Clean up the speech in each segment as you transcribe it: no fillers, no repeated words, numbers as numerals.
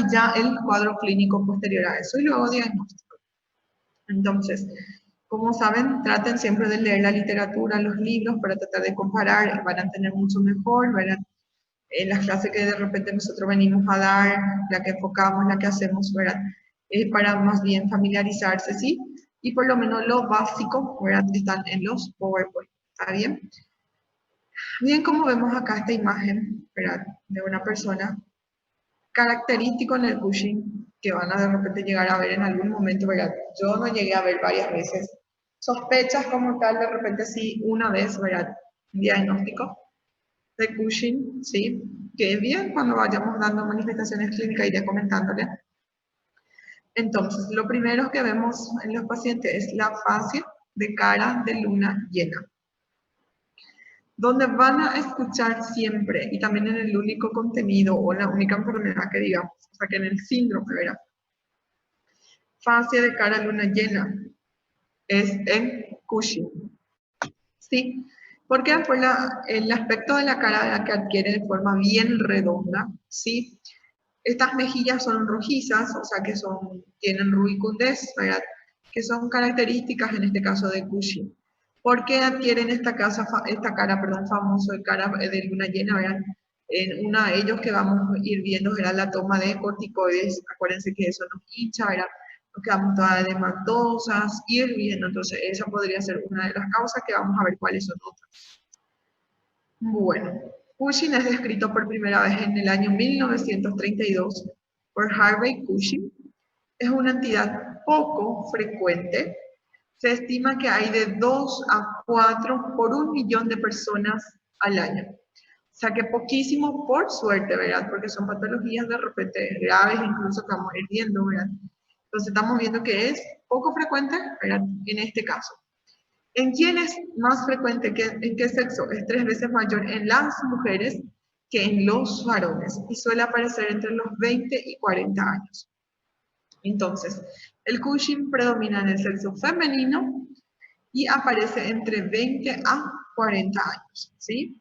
y ya el cuadro clínico posterior a eso, y luego diagnóstico. Entonces, como saben, traten siempre de leer la literatura, los libros, para tratar de comparar, van a tener mucho mejor, ¿verdad? En las clases que de repente nosotros venimos a dar, la que enfocamos, la que hacemos, ¿verdad? Para más bien familiarizarse, ¿sí? Y por lo menos lo básico, ¿verdad? Están en los PowerPoint, ¿está bien? Bien, como vemos acá esta imagen, ¿verdad? De una persona característico en el Cushing, que van a de repente llegar a ver en algún momento, ¿verdad? Yo no llegué a ver varias veces. Sospechas como tal, de repente sí, una vez, ¿verdad? Diagnóstico de Cushing, ¿sí? Que es bien cuando vayamos dando manifestaciones clínicas, iré comentándole. Entonces, lo primero que vemos en los pacientes es la fase de cara de luna llena, donde van a escuchar siempre, y también en el único contenido o la única enfermedad que digamos, o sea que en el síndrome, ¿verdad? Fase de cara a luna llena es en Cushing, ¿sí? ¿Por qué? Por el aspecto de la cara que adquiere de forma bien redonda, ¿sí? Estas mejillas son rojizas, o sea que tienen rubicundez, ¿verdad? Que son características en este caso de Cushing. ¿Por qué adquieren esta cara, perdón, famoso de cara de luna llena, ¿verdad? En una de ellos que vamos a ir viendo era la toma de corticoides, acuérdense que eso nos hincha, ¿verdad? Nos quedamos todas edematosas, ir viendo, entonces esa podría ser una de las causas que vamos a ver cuáles son otras. Bueno, Cushing es descrito por primera vez en el año 1932 por Harvey Cushing. Es una entidad poco frecuente. Se estima que hay de 2 a 4 por 1 millón de personas al año. O sea que poquísimo por suerte, ¿verdad? Porque son patologías de repente graves, incluso que vamos a ir viendo, ¿verdad? Entonces estamos viendo que es poco frecuente, ¿verdad? En este caso. ¿En quién es más frecuente? ¿En qué sexo? Es 3 veces mayor en las mujeres que en los varones y suele aparecer entre los 20 y 40 años. Entonces, el Cushing predomina en el sexo femenino y aparece entre 20 a 40 años, ¿sí?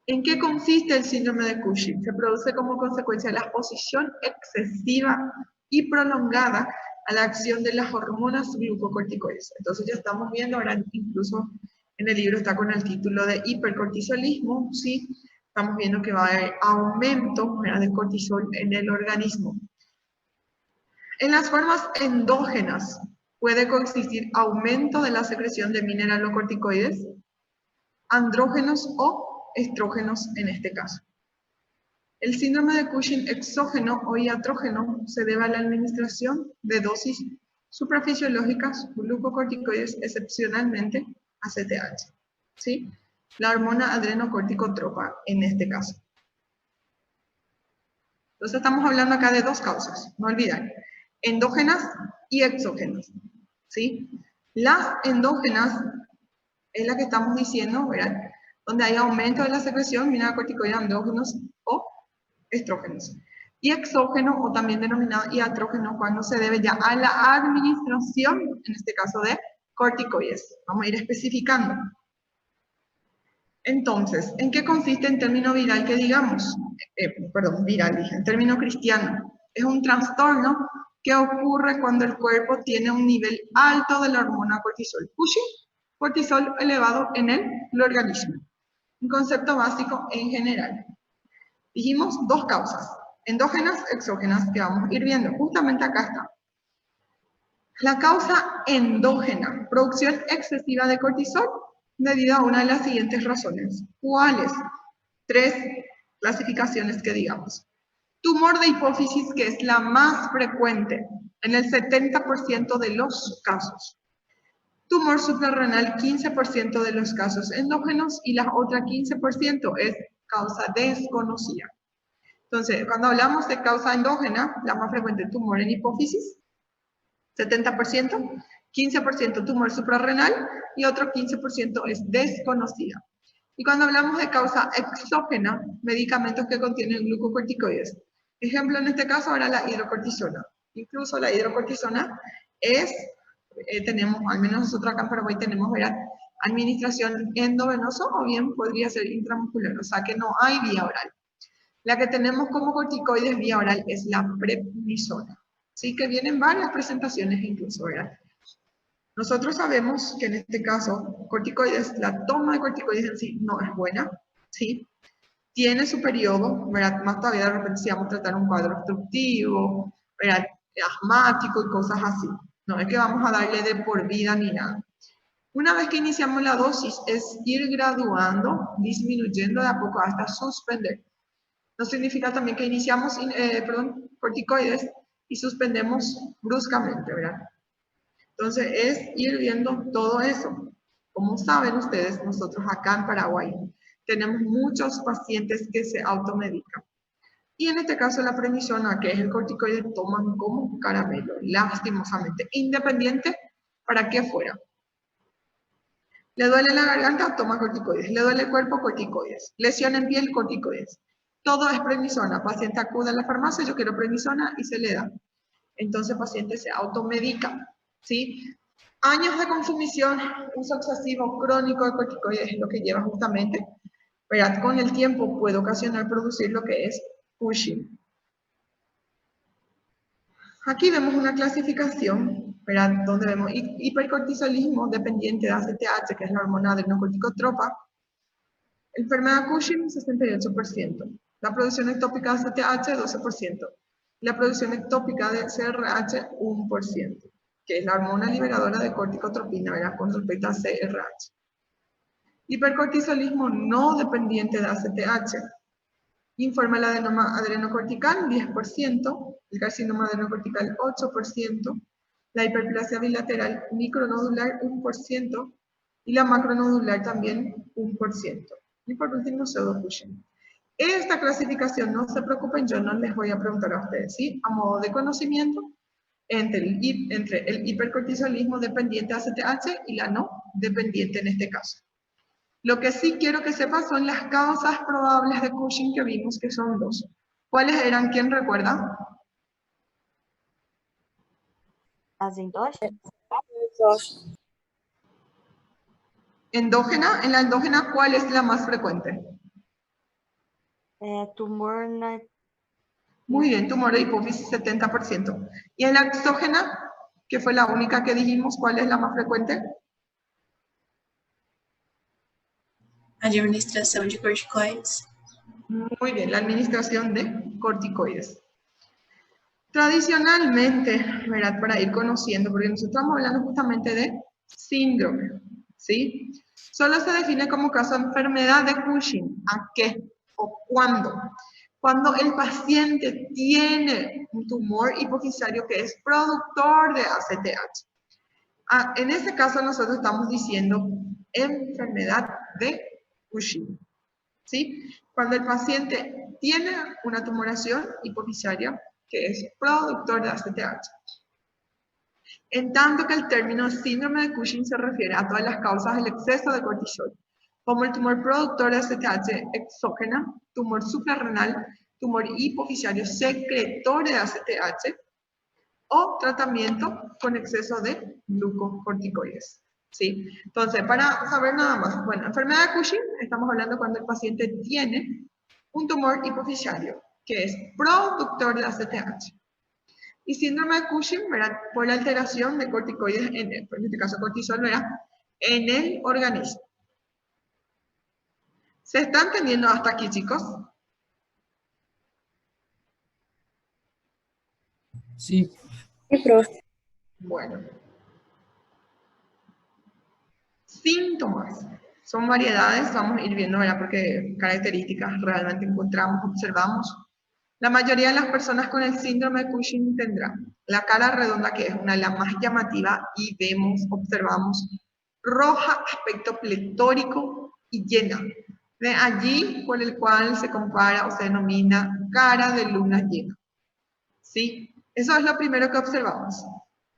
¿En qué consiste el síndrome de Cushing? Se produce como consecuencia de la exposición excesiva y prolongada a la acción de las hormonas glucocorticoides. Entonces ya estamos viendo, ahora incluso en el libro está con el título de hipercortisolismo, ¿sí? Estamos viendo que va a haber aumento, ¿verdad?, de cortisol en el organismo. En las formas endógenas puede coexistir aumento de la secreción de mineralocorticoides, andrógenos o estrógenos en este caso. El síndrome de Cushing exógeno o iatrógeno se debe a la administración de dosis suprafisiológicas glucocorticoides, excepcionalmente ACTH, ¿sí? La hormona adrenocorticotropa en este caso. Entonces estamos hablando acá de dos causas, no olvidar, endógenas y exógenas, ¿sí? Las endógenas es la que estamos diciendo, ¿verdad?, donde hay aumento de la secreción mineralocorticoide, andrógenos o estrógenos. Y exógeno, o también denominado iatrógeno, cuando se debe ya a la administración, en este caso de corticoides. Vamos a ir especificando. Entonces, ¿en qué consiste en término viral que digamos? Viral dije, en término cristiano. Es un trastorno que ocurre cuando el cuerpo tiene un nivel alto de la hormona cortisol. Cushing, cortisol elevado en el organismo. Un concepto básico en general. Dijimos dos causas, endógenas, exógenas, que vamos a ir viendo. Justamente acá está. La causa endógena, producción excesiva de cortisol, debido a una de las siguientes razones. ¿Cuáles? 3 clasificaciones que digamos. Tumor de hipófisis, que es la más frecuente en el 70% de los casos. Tumor suprarrenal, 15% de los casos endógenos, y la otra 15% es causa desconocida. Entonces, cuando hablamos de causa endógena, la más frecuente, tumor en hipófisis, 70%, 15% tumor suprarrenal y otro 15% es desconocida. Y cuando hablamos de causa exógena, medicamentos que contienen glucocorticoides. Ejemplo en este caso ahora la hidrocortisona. Incluso la hidrocortisona es, tenemos, al menos nosotros acá en Paraguay tenemos, ¿verdad?, administración endovenosa o bien podría ser intramuscular, o sea que no hay vía oral. La que tenemos como corticoides vía oral es la prednisona. Sí, que vienen varias presentaciones incluso, ¿verdad? Nosotros sabemos que en este caso, corticoides, la toma de corticoides en sí no es buena, ¿sí? Tiene su periodo, ¿verdad? Más todavía de repente si vamos a tratar un cuadro obstructivo, ¿verdad? Asmático y cosas así. No es que vamos a darle de por vida ni nada. Una vez que iniciamos la dosis, es ir graduando, disminuyendo de a poco hasta suspender. No significa también que iniciamos, corticoides y suspendemos bruscamente, ¿verdad? Entonces, es ir viendo todo eso. Como saben ustedes, nosotros acá en Paraguay tenemos muchos pacientes que se automedican. Y en este caso la prednisona, que es el corticoide, toman como caramelo, lastimosamente, independiente para qué fuera. Le duele la garganta, toma corticoides. Le duele el cuerpo, corticoides. Lesión en piel, corticoides. Todo es prednisona. Paciente acude a la farmacia, yo quiero prednisona y se le da. Entonces, paciente se automedica, ¿sí? Años de consumición, uso excesivo crónico de corticoides es lo que lleva justamente, ¿verdad? Con el tiempo puede ocasionar producir lo que es Cushing. Aquí vemos una clasificación, ¿verdad? Donde vemos hipercortisolismo dependiente de ACTH, que es la hormona adrenocorticotropa. Enfermedad Cushing, 68%. La producción ectópica de ACTH, 12%. La producción ectópica de CRH, 1%, que es la hormona liberadora de corticotropina, ¿verdad? Con respecto a CRH. Hipercortisolismo no dependiente de ACTH. Informa el adenoma adrenocortical, 10%, el carcinoma adrenocortical, 8%, la hiperplasia bilateral micronodular, 1%, y la macronodular también, 1%. Y por último, pseudo-Cushing. Esta clasificación, no se preocupen, yo no les voy a preguntar a ustedes, ¿sí? A modo de conocimiento, entre el hipercortisolismo dependiente de ACTH y la no dependiente en este caso. Lo que sí quiero que sepas son las causas probables de Cushing que vimos, que son dos. ¿Cuáles eran? ¿Quién recuerda? As endógenas? Endógena. En la endógena, ¿cuál es la más frecuente? Tumor Muy bien, tumor de hipófisis, 70%. ¿Y en la exógena, que fue la única que dijimos, cuál es la más frecuente? Administración de corticoides. Muy bien, la administración de corticoides. Tradicionalmente, ¿verdad? Para ir conociendo, porque nosotros estamos hablando justamente de síndrome, ¿sí? Solo se define como caso de enfermedad de Cushing. ¿A qué? ¿O cuándo? Cuando el paciente tiene un tumor hipofisario que es productor de ACTH. En este caso nosotros estamos diciendo enfermedad de Cushing, ¿sí? Cuando el paciente tiene una tumoración hipofisaria que es productor de ACTH. En tanto que el término síndrome de Cushing se refiere a todas las causas del exceso de cortisol, como el tumor productor de ACTH exógena, tumor suprarrenal, tumor hipofisario secretor de ACTH, o tratamiento con exceso de glucocorticoides. ¿Sí? Entonces, para saber nada más, bueno, enfermedad de Cushing, estamos hablando cuando el paciente tiene un tumor hipofisario, que es productor de ACTH. Y síndrome de Cushing, ¿verdad? Por la alteración de corticoides, en este caso cortisol, ¿verdad? En el organismo. ¿Se está entendiendo hasta aquí, chicos? Sí. Sí, profe. Bueno. Síntomas. Son variedades, vamos a ir viendo, ¿verdad? Porque características realmente encontramos, observamos. La mayoría de las personas con el síndrome de Cushing tendrán la cara redonda, que es una de las más llamativas, y vemos, observamos, roja, aspecto pletórico y llena. De allí por el cual se compara o se denomina cara de luna llena. ¿Sí? Eso es lo primero que observamos.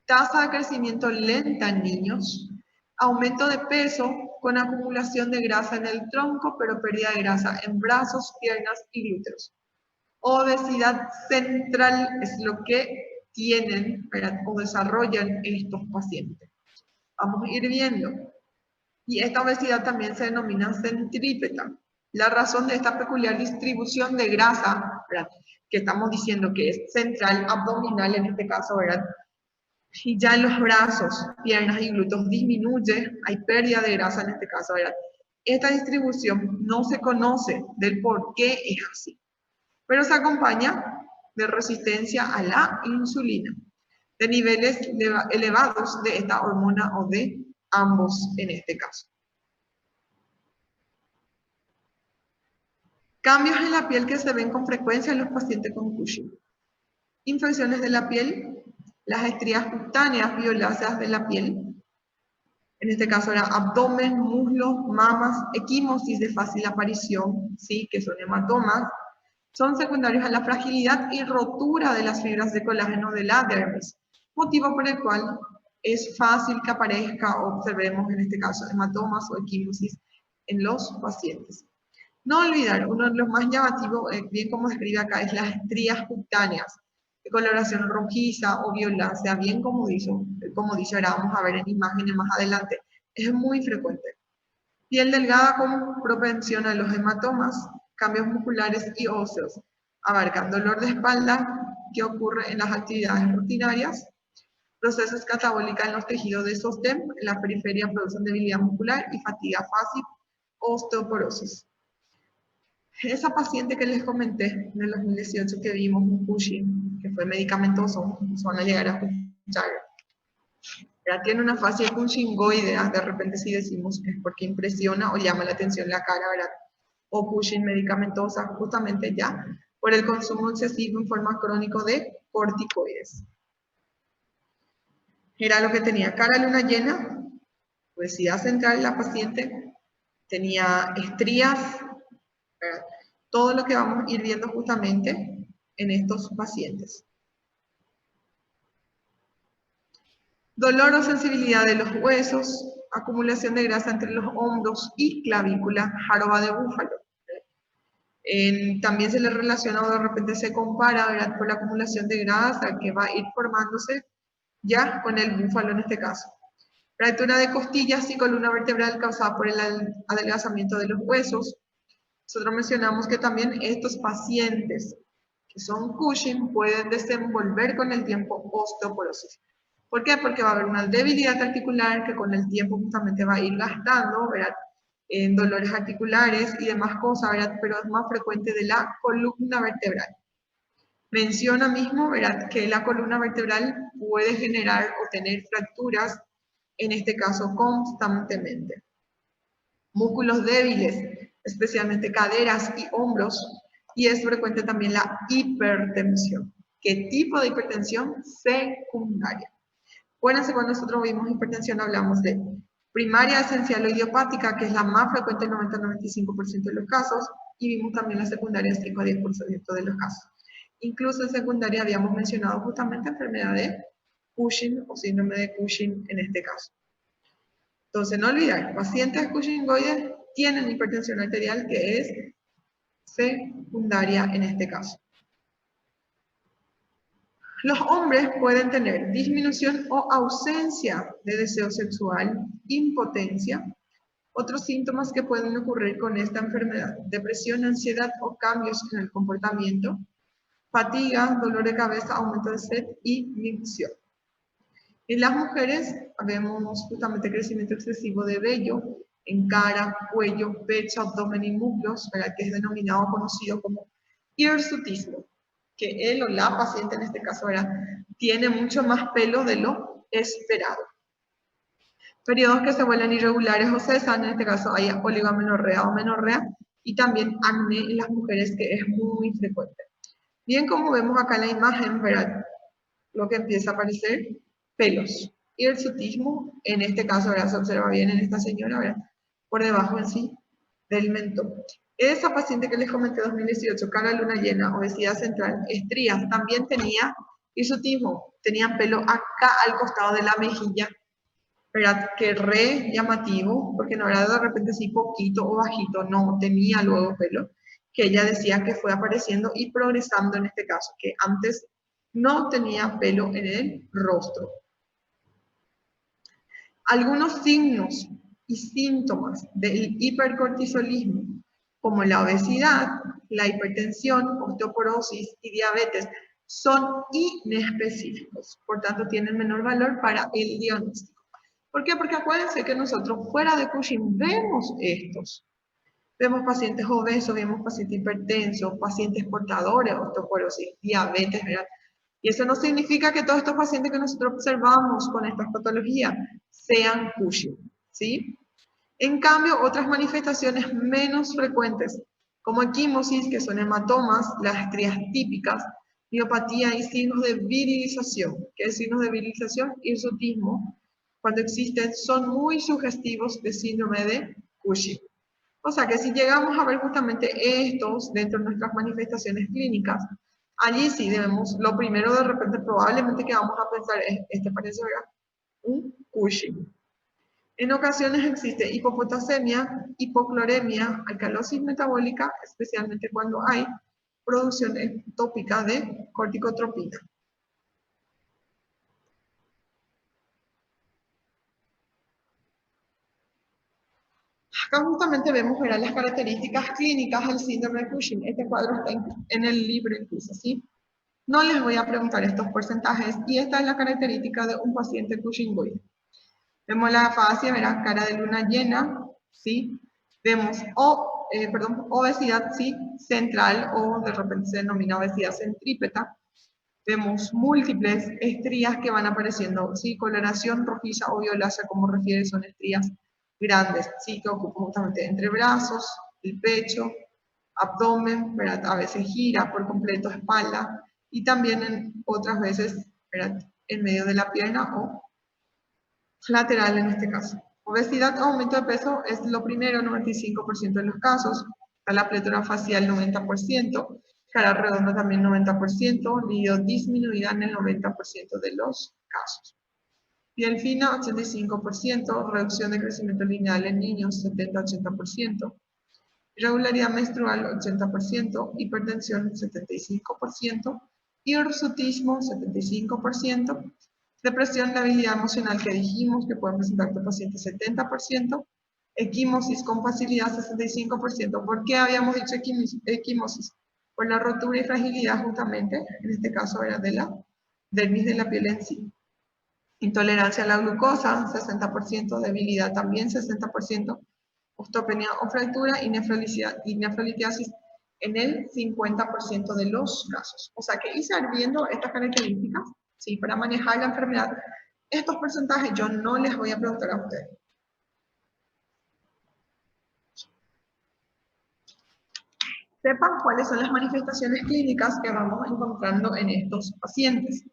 Tasa de crecimiento lenta en niños, aumento de peso con acumulación de grasa en el tronco, pero pérdida de grasa en brazos, piernas y glúteos. Obesidad central es lo que tienen, ¿verdad? O desarrollan estos pacientes. Vamos a ir viendo. Y esta obesidad también se denomina centrípeta. La razón de esta peculiar distribución de grasa, ¿verdad?, que estamos diciendo que es central, abdominal en este caso, ¿verdad?, y ya en los brazos, piernas y glúteos disminuye, hay pérdida de grasa en este caso, ¿verdad? Esta distribución no se conoce del por qué es así, pero se acompaña de resistencia a la insulina, de niveles elevados de esta hormona o de ambos en este caso. Cambios en la piel que se ven con frecuencia en los pacientes con Cushing. Infecciones de la piel, las estrías cutáneas violáceas de la piel, en este caso era abdomen, muslos, mamas, equimosis de fácil aparición, ¿sí?, que son hematomas, son secundarios a la fragilidad y rotura de las fibras de colágeno de la dermis, motivo por el cual es fácil que aparezca o observemos en este caso hematomas o equimosis en los pacientes. No olvidar, uno de los más llamativos, bien como describe acá, es las estrías cutáneas, de coloración rojiza o violácea, bien como dice, ahora vamos a ver en imágenes más adelante, es muy frecuente. Piel delgada con propensión a los hematomas, cambios musculares y óseos, abarcan dolor de espalda que ocurre en las actividades rutinarias, procesos catabólicos en los tejidos de sostén, en la periferia producen debilidad muscular y fatiga fácil, osteoporosis. Esa paciente que les comenté en el 2018 que vimos un Cushing, que fue medicamentoso, se van a llegar a escuchar, ya tiene una fase cushingoidea, de repente si decimos es porque impresiona o llama la atención la cara, ¿verdad? O Cushing medicamentosa, justamente ya por el consumo excesivo en forma crónico de corticoides. Era lo que tenía: cara luna llena, obesidad central, la paciente tenía estrías, ¿verdad?, todo lo que vamos a ir viendo justamente en estos pacientes. Dolor o sensibilidad de los huesos, acumulación de grasa entre los hombros y clavícula, joroba de búfalo. También se le relaciona o de repente se compara, ¿verdad?, por la acumulación de grasa que va a ir formándose ya con el búfalo en este caso. Fractura de costillas y columna vertebral causada por el adelgazamiento de los huesos. Nosotros mencionamos que también estos pacientes que son Cushing pueden desenvolver con el tiempo osteoporosis. ¿Por qué? Porque va a haber una debilidad articular que con el tiempo justamente va a ir gastando, ¿verdad?, en dolores articulares y demás cosas, ¿verdad?, pero es más frecuente de la columna vertebral. Menciona mismo, ¿verdad?, que la columna vertebral puede generar o tener fracturas, en este caso constantemente. Músculos débiles, especialmente caderas y hombros, y es frecuente también la hipertensión. ¿Qué tipo de hipertensión? Secundaria. Acuérdense, cuando nosotros vimos hipertensión hablamos de primaria, esencial o idiopática, que es la más frecuente en 90-95% de los casos, y vimos también la secundaria 5 a 10% de los casos. Incluso en secundaria habíamos mencionado justamente enfermedad de Cushing o síndrome de Cushing en este caso. Entonces, no olvidar, pacientes cushingoides tienen hipertensión arterial que es secundaria en este caso. Los hombres pueden tener disminución o ausencia de deseo sexual, impotencia, otros síntomas que pueden ocurrir con esta enfermedad: depresión, ansiedad o cambios en el comportamiento, fatiga, dolor de cabeza, aumento de sed y micción. En las mujeres vemos justamente crecimiento excesivo de vello en cara, cuello, pecho, abdomen y muslos, ¿verdad?, que es denominado, conocido como hirsutismo, que él o la paciente en este caso, ¿verdad?, tiene mucho más pelo de lo esperado. Periodos que se vuelven irregulares o cesan, en este caso hay oligamenorrea o menorrea, y también acné en las mujeres, que es muy frecuente. Bien, como vemos acá en la imagen, ¿verdad?, lo que empieza a aparecer, pelos. Y el hirsutismo, en este caso, ¿verdad?, se observa bien en esta señora, ¿verdad?, por debajo en sí del mentón. Esa paciente que les comenté 2018, cara luna llena, obesidad central, estrías, también tenía hirsutismo, tenían pelo acá al costado de la mejilla, ¿verdad?, que re llamativo, porque no era de repente así poquito o bajito, no, tenía luego pelo, que ella decía que fue apareciendo y progresando en este caso, que antes no tenía pelo en el rostro. Algunos signos y síntomas del hipercortisolismo como la obesidad, la hipertensión, osteoporosis y diabetes, son inespecíficos, por tanto tienen menor valor para el diagnóstico. ¿Por qué? Porque acuérdense que nosotros fuera de Cushing vemos estos. Vemos pacientes obesos, vemos pacientes hipertensos, pacientes portadores de osteoporosis, diabetes, ¿verdad? Y eso no significa que todos estos pacientes que nosotros observamos con estas patologías sean Cushing, ¿sí? En cambio, otras manifestaciones menos frecuentes, como equimosis, que son hematomas, las estrías típicas, miopatía y signos de virilización. ¿Qué es signos de virilización? Hirsutismo, cuando existen, son muy sugestivos de síndrome de Cushing. O sea que si llegamos a ver justamente estos dentro de nuestras manifestaciones clínicas, allí sí debemos, lo primero de repente probablemente que vamos a pensar es, este parece un Cushing. En ocasiones existe hipopotasemia, hipocloremia, alcalosis metabólica, especialmente cuando hay producción ectópica de corticotropina. Acá justamente vemos las características clínicas del síndrome de Cushing. Este cuadro está en el libro incluso, ¿sí? No les voy a preguntar estos porcentajes y esta es la característica de un paciente Cushingoide. Vemos la fascia, verá, cara de luna llena, ¿sí? Vemos obesidad, ¿sí? Central o de repente se denomina obesidad centrípeta. Vemos múltiples estrías que van apareciendo, ¿sí? Coloración rojiza o violácea, como refiere, son estrías grandes, ¿sí? Que ocupan justamente entre brazos, el pecho, abdomen, ¿verdad? A veces gira por completo espalda y también en otras veces, ¿verdad? En medio de la pierna o lateral en este caso. Obesidad o aumento de peso es lo primero, 95% de los casos. La pletora facial 90%, cara redonda también 90%, libido disminuida en el 90% de los casos. Piel fina 85%, reducción de crecimiento lineal en niños 70-80%, irregularidad menstrual 80%, hipertensión 75%, hirsutismo 75%, depresión, la habilidad emocional que dijimos que pueden presentar estos pacientes 70%, equimosis con facilidad 65%. ¿Por qué habíamos dicho equimosis? Por la rotura y fragilidad justamente, en este caso era de la dermis de la piel en sí. Intolerancia a la glucosa 60%, debilidad también 60%, osteopenia o fractura y nefrolitiasis en el 50% de los casos. O sea que irse viendo estas características, ¿sí? Para manejar la enfermedad, estos porcentajes yo no les voy a preguntar a ustedes. Sepan cuáles son las manifestaciones clínicas que vamos encontrando en estos pacientes.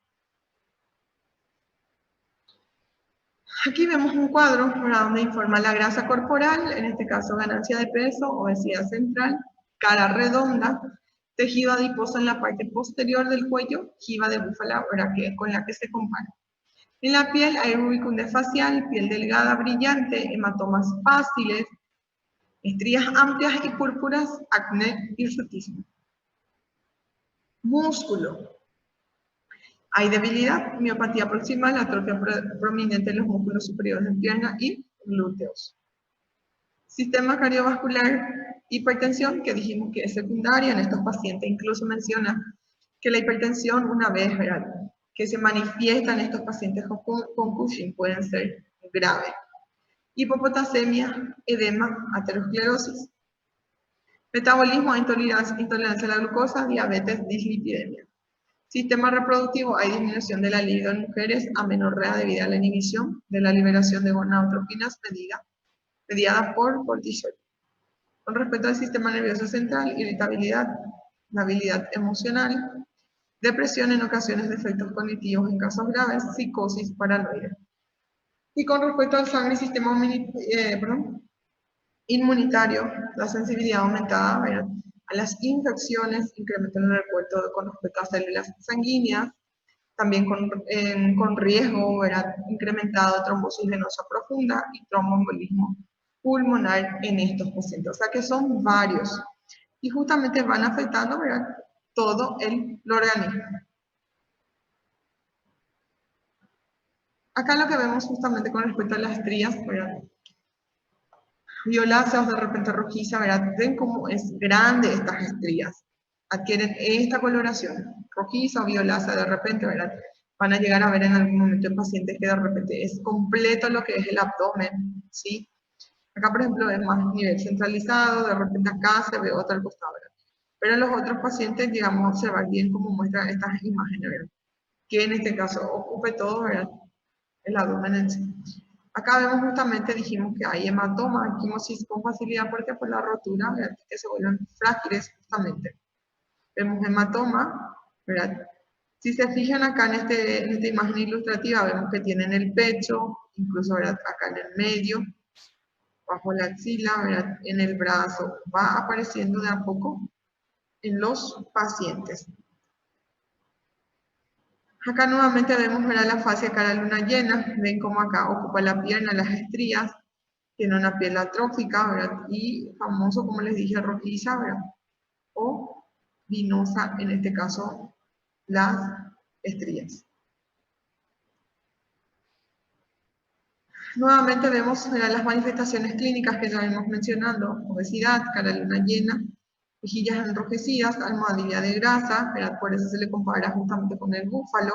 Aquí vemos un cuadro donde informa la grasa corporal, en este caso ganancia de peso, obesidad central, cara redonda, tejido adiposo en la parte posterior del cuello, jiba de búfala, con la que se compara. En la piel hay rubicundez facial, piel delgada brillante, hematomas fáciles, estrías amplias y púrpuras, acné, hirsutismo. Músculo. Hay debilidad, miopatía proximal, atrofia prominente en los músculos superiores de pierna y glúteos. Sistema cardiovascular, hipertensión, que dijimos que es secundaria en estos pacientes. Incluso menciona que la hipertensión, una vez, ¿verdad?, que se manifiesta en estos pacientes con Cushing, pueden ser graves. Hipopotasemia, edema, aterosclerosis. Metabolismo, intolerancia a la glucosa, diabetes, dislipidemia. Sistema reproductivo, hay disminución de la libido en mujeres, amenorrea debido a la inhibición de la liberación de gonadotropinas mediada por cortisol. Con respecto al sistema nervioso central, irritabilidad, labilidad emocional, depresión en ocasiones de efectos cognitivos en casos graves, psicosis paranoide. Y con respecto al sangre y sistema inmunitario, la sensibilidad aumentada, ¿verdad?, a las infecciones, incremento en el recuento con respecto a células sanguíneas, también con riesgo, ¿verdad?, incrementado de trombosis venosa profunda y tromboembolismo pulmonar en estos pacientes. O sea que son varios y justamente van afectando, ¿verdad?, todo el organismo. Acá lo que vemos justamente con respecto a las estrías, ¿verdad?, violáceas, de repente rojiza, ¿verdad? Ven cómo es grande estas estrías. Adquieren esta coloración, rojiza o violácea de repente, ¿verdad? Van a llegar a ver en algún momento en pacientes que de repente es completo lo que es el abdomen, ¿sí? Acá, por ejemplo, es más nivel centralizado, de repente acá se ve otra al costado, ¿verdad? Pero en los otros pacientes llegamos a observar bien cómo muestran estas imágenes, ¿verdad? Que en este caso ocupe todo, ¿verdad? El abdomen en sí. Acá vemos justamente, dijimos que hay hematoma, equimosis con facilidad porque por la rotura, ¿verdad? Que se vuelven frágiles justamente. Vemos hematoma, ¿verdad? Si se fijan acá en esta imagen ilustrativa, vemos que tienen el pecho, incluso, ¿verdad? Acá en el medio, bajo la axila, ¿verdad? En el brazo, va apareciendo de a poco en los pacientes. Acá nuevamente vemos, ¿verdad? La fase de cara luna llena, ven cómo acá ocupa la pierna, las estrías, tiene una piel atrófica, ¿verdad? Y famoso, como les dije, rojiza, ¿verdad? O vinosa, en este caso, las estrías. Nuevamente vemos, ¿verdad? Las manifestaciones clínicas que ya vimos mencionando: obesidad, cara luna llena, mejillas enrojecidas, almohadilla de grasa, ¿verdad? Por eso se le compara justamente con el búfalo.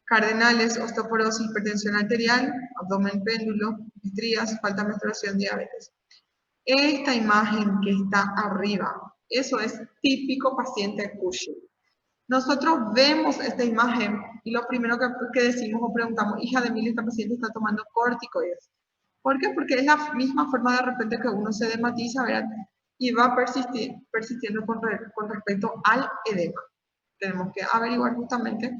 Cardenales, osteoporosis, hipertensión arterial, abdomen péndulo, estrías, falta de menstruación, diabetes. Esta imagen que está arriba, eso es típico paciente Cushing. Nosotros vemos esta imagen y lo primero que decimos o preguntamos: hija de mil, esta paciente está tomando corticoides. ¿Por qué? Porque es la misma forma de repente que uno se edematiza, ¿verdad? Y va persistiendo con respecto al edema. Tenemos que averiguar justamente,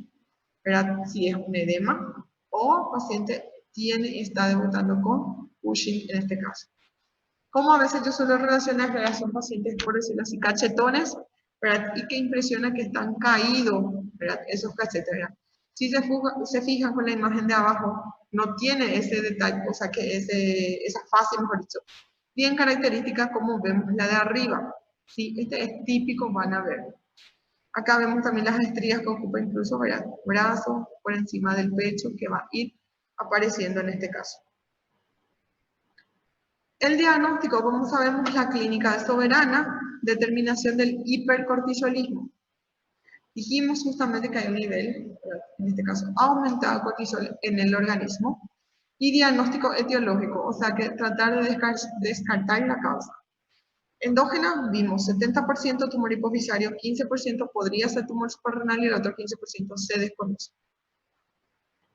¿verdad? Si es un edema o paciente está debutando con Cushing en este caso. Como a veces yo suelo relacionar, ¿verdad? Son pacientes, por decirlo así, cachetones, ¿verdad? Y que impresiona que están caídos, ¿verdad? Esos cachetes, ¿verdad? Si se fijan con la imagen de abajo, no tiene ese detalle, o sea, que esa fase, mejor dicho, bien característica como vemos la de arriba. Sí, este es típico, van a ver. Acá vemos también las estrías que ocupa incluso, ¿verdad? Brazo por encima del pecho, que va a ir apareciendo en este caso. El diagnóstico, como sabemos, la clínica es soberana, determinación del hipercortisolismo. Dijimos justamente que hay un nivel, en este caso, aumentado de cortisol en el organismo, y diagnóstico etiológico, o sea que tratar de descartar la causa. Endógena, vimos 70% tumor hipofisario, 15% podría ser tumor suprarrenal y el otro 15% se desconoce.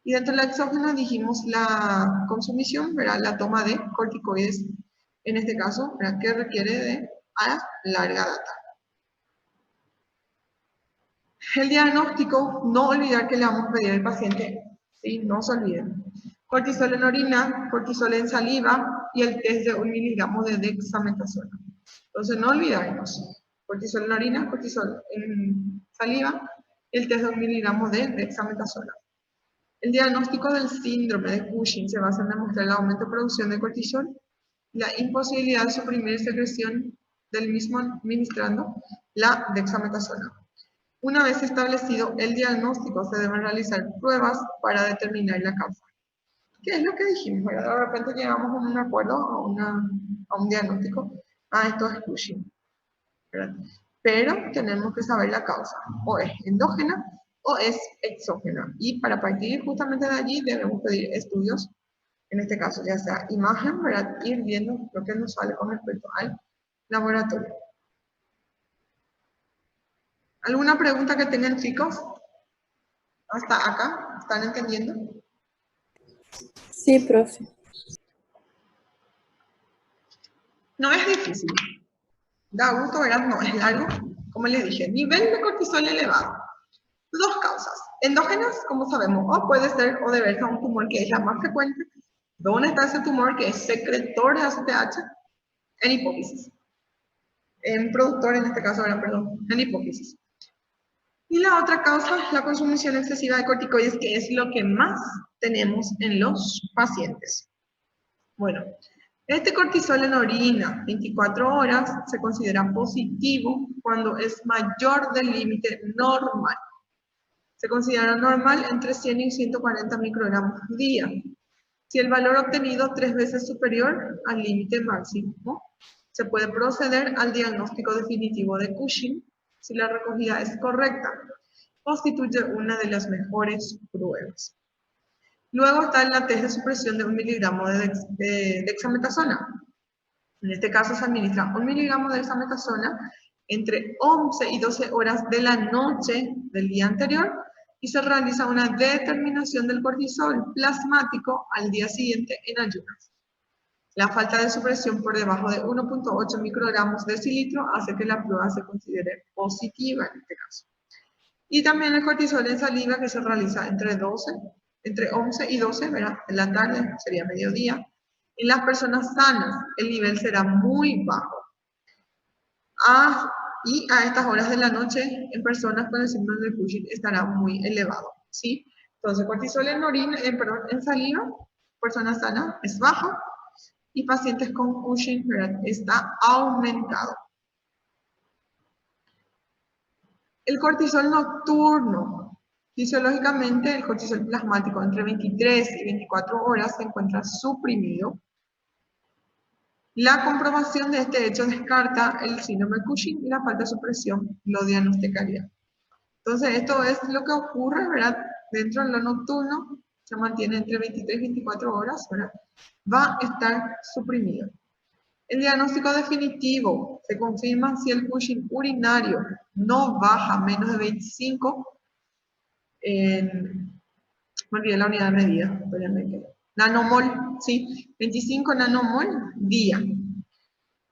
Y dentro de la exógena dijimos la consumición, ¿verdad? La toma de corticoides, en este caso, ¿verdad? Que requiere de a larga data. El diagnóstico, no olvidar que le vamos a pedir al paciente, ¿sí? No se olviden. Cortisol en orina, cortisol en saliva y el test de 1 miligramo de dexametasona. Entonces, no olvidarnos. Cortisol en orina, cortisol en saliva, el test de 1 miligramo de dexametasona. El diagnóstico del síndrome de Cushing se basa en demostrar el aumento de producción de cortisol, la imposibilidad de suprimir secreción del mismo administrando la dexametasona. Una vez establecido el diagnóstico, se deben realizar pruebas para determinar la causa. ¿Qué es lo que dijimos? De repente llegamos a un acuerdo, a un diagnóstico. Esto es Cushing, ¿verdad? Pero tenemos que saber la causa. O es endógena o es exógena. Y para partir justamente de allí debemos pedir estudios, en este caso ya sea imagen, ¿verdad? Ir viendo lo que nos sale con respecto al laboratorio. ¿Alguna pregunta que tengan, chicos? ¿Hasta acá? ¿Están entendiendo? Sí, profe. No es difícil. Da gusto, ¿verdad? No es largo. Como les dije, nivel de cortisol elevado. Dos causas. Endógenas, como sabemos, o puede ser o deberse a un tumor que es la más frecuente. ¿Dónde está ese tumor que es secretor de ACTH? En hipófisis. En productor, en este caso, ¿verdad? Perdón, en hipófisis. Y la otra causa, la consumición excesiva de corticoides, que es lo que más tenemos en los pacientes. Bueno, este cortisol en orina 24 horas se considera positivo cuando es mayor del límite normal. Se considera normal entre 100 y 140 microgramos día. Si el valor obtenido 3 veces superior al límite máximo, se puede proceder al diagnóstico definitivo de Cushing si la recogida es correcta. Constituye una de las mejores pruebas. Luego está la test de supresión de 1 miligramo de dexametasona. En este caso se administra 1 miligramo de dexametasona entre 11 y 12 horas de la noche del día anterior y se realiza una determinación del cortisol plasmático al día siguiente en ayunas. La falta de supresión por debajo de 1.8 microgramos decilitro hace que la prueba se considere positiva en este caso. Y también el cortisol en saliva que se realiza entre 11 y 12, ¿verdad? En la tarde, sería mediodía. En las personas sanas, el nivel será muy bajo. Y a estas horas de la noche, en personas con el síndrome de Cushing, estará muy elevado, ¿sí? Entonces, cortisol en saliva, personas sanas, es bajo. Y pacientes con Cushing, ¿verdad? Está aumentado. El cortisol nocturno. Fisiológicamente, el cortisol plasmático entre 23 y 24 horas se encuentra suprimido. La comprobación de este hecho descarta el síndrome de Cushing y la falta de supresión lo diagnosticaría. Entonces, esto es lo que ocurre, ¿verdad? Dentro de lo nocturno, se mantiene entre 23 y 24 horas, ¿verdad? Va a estar suprimido. El diagnóstico definitivo se confirma si el Cushing urinario no baja menos de 25, me olvidé la unidad de medida, nanomol, sí, 25 nanomol día,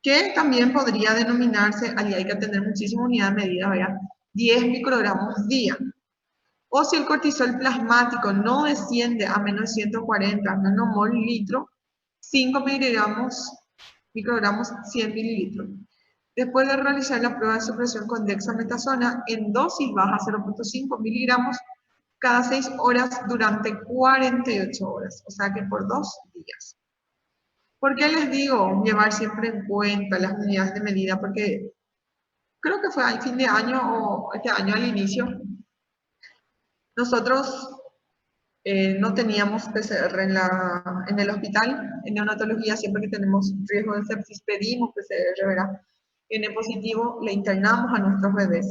que también podría denominarse, ahí hay que tener muchísima unidad de medida, ¿verdad? 10 microgramos día. O si el cortisol plasmático no desciende a menos de 140 nanomol litro, 5 microgramos 100 mililitros. Después de realizar la prueba de supresión con dexametasona en dosis baja 0.5 miligramos cada 6 horas durante 48 horas, o sea que por 2 días. ¿Por qué les digo llevar siempre en cuenta las unidades de medida? Porque creo que fue al fin de año o este año al inicio, nosotros no teníamos PCR en el hospital. En neonatología, siempre que tenemos riesgo de sepsis, pedimos PCR, ¿verdad? En el positivo, le internamos a nuestros bebés,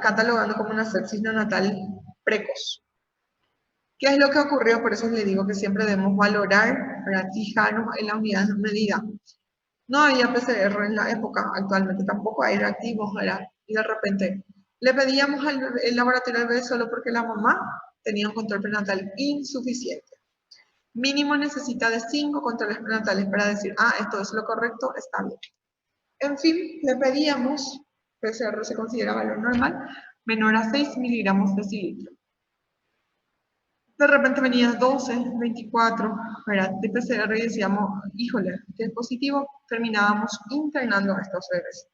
catalogando como una sepsis neonatal precoz. ¿Qué es lo que ocurrió? Por eso les digo que siempre debemos valorar, ¿verdad? Fijarnos en la unidad de medida. No había PCR en la época, actualmente tampoco hay reactivos, ¿verdad? Y de repente le pedíamos al laboratorio del bebé solo porque la mamá tenía un control prenatal insuficiente. Mínimo necesita de 5 controles prenatales para decir, esto es lo correcto, está bien. En fin, le pedíamos, PCR se considera valor normal, menor a 6 miligramos decilitro. De repente venía 12, 24, ¿verdad? De PCR y decíamos, híjole, que es positivo, terminábamos internando a estos bebés,